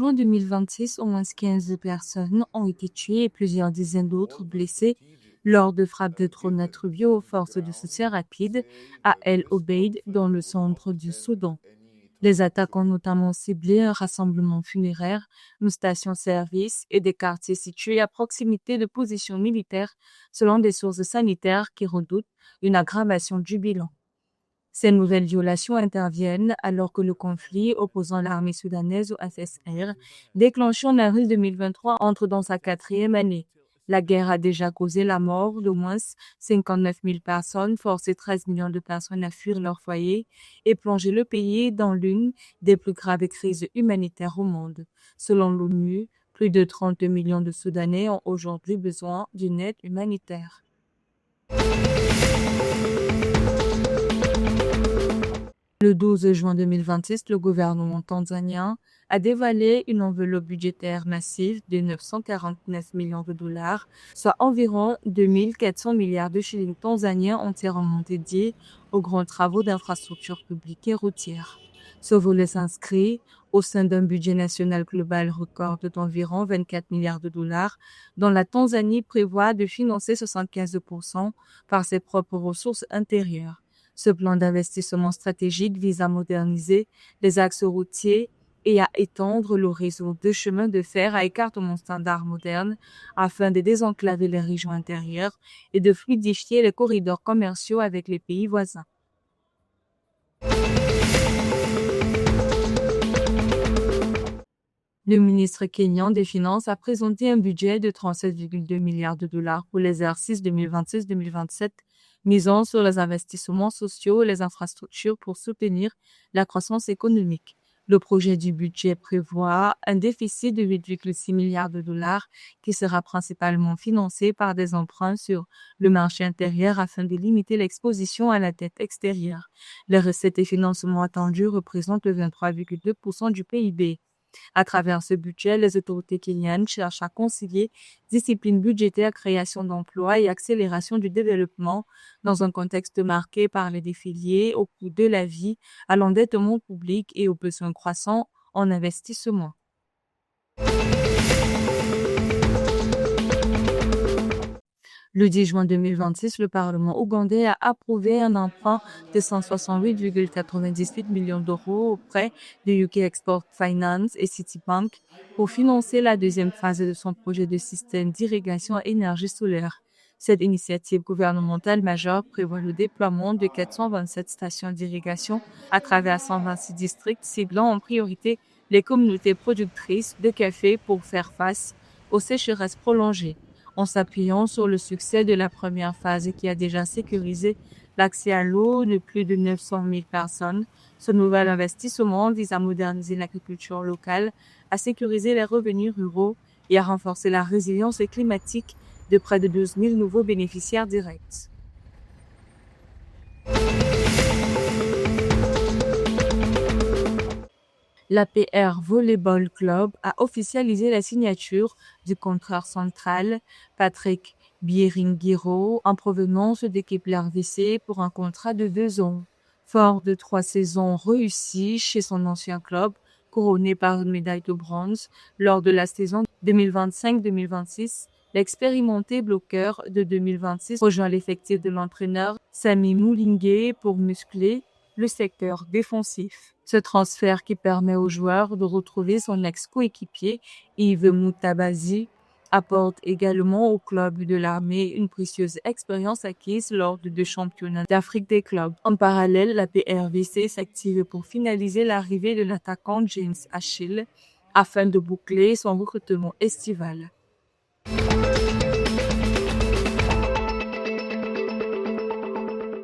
juin 2026, au moins 15 personnes ont été tuées et plusieurs dizaines d'autres blessées lors de frappes de drones attribuées aux forces de soutien rapide à El Obeid dans le centre du Soudan. Les attaques ont notamment ciblé un rassemblement funéraire, une station-service et des quartiers situés à proximité de positions militaires, selon des sources sanitaires qui redoutent une aggravation du bilan. Ces nouvelles violations interviennent alors que le conflit opposant l'armée soudanaise au FSR, déclenché en avril 2023, entre dans sa 4e année. La guerre a déjà causé la mort d'au moins 59 000 personnes, forcé 13 millions de personnes à fuir leur foyer et plongé le pays dans l'une des plus graves crises humanitaires au monde. Selon l'ONU, plus de 30 millions de Soudanais ont aujourd'hui besoin d'une aide humanitaire. Le 12 juin 2026, le gouvernement tanzanien a dévoilé une enveloppe budgétaire massive de 949 millions de dollars, soit environ 2 400 milliards de shillings tanzaniens entièrement dédiés aux grands travaux d'infrastructures publiques et routières. Ce volet s'inscrit au sein d'un budget national global record d'environ 24 milliards de dollars, dont la Tanzanie prévoit de financer 75% par ses propres ressources intérieures. Ce plan d'investissement stratégique vise à moderniser les axes routiers et à étendre le réseau de chemins de fer à écartement standard moderne afin de désenclaver les régions intérieures et de fluidifier les corridors commerciaux avec les pays voisins. Le ministre kényan des Finances a présenté un budget de 37,2 milliards de dollars pour l'exercice 2026-2027, misant sur les investissements sociaux et les infrastructures pour soutenir la croissance économique. Le projet du budget prévoit un déficit de 8,6 milliards de dollars qui sera principalement financé par des emprunts sur le marché intérieur afin de limiter l'exposition à la dette extérieure. Les recettes et financements attendus représentent le 23,2% du PIB. À travers ce budget, les autorités kenyanes cherchent à concilier discipline budgétaire, création d'emplois et accélération du développement dans un contexte marqué par les défis liés au coût de la vie, à l'endettement public et aux besoins croissants en investissement. Le 10 juin 2026, le Parlement ougandais a approuvé un emprunt de 168,98 millions d'euros auprès de UK Export Finance et Citibank pour financer la deuxième phase de son projet de système d'irrigation à énergie solaire. Cette initiative gouvernementale majeure prévoit le déploiement de 427 stations d'irrigation à travers 126 districts, ciblant en priorité les communautés productrices de café pour faire face aux sécheresses prolongées. En s'appuyant sur le succès de la première phase qui a déjà sécurisé l'accès à l'eau de plus de 900 000 personnes, ce nouvel investissement vise à moderniser l'agriculture locale, à sécuriser les revenus ruraux et à renforcer la résilience climatique de près de 12 000 nouveaux bénéficiaires directs. L'APR Volleyball Club a officialisé la signature du contrat central Patrick Bieringiro en provenance d'équipe RDC pour un contrat de 2 ans. Fort de 3 saisons réussies chez son ancien club, couronné par une médaille de bronze lors de la saison 2025-2026, l'expérimenté bloqueur de 2026 rejoint l'effectif de l'entraîneur Sami Moulingué pour muscler le secteur défensif. Ce transfert qui permet au joueur de retrouver son ex-coéquipier Yves Moutabazi apporte également au club de l'armée une précieuse expérience acquise lors de 2 championnats d'Afrique des clubs. En parallèle, la PRVC s'active pour finaliser l'arrivée de l'attaquant James Achille afin de boucler son recrutement estival.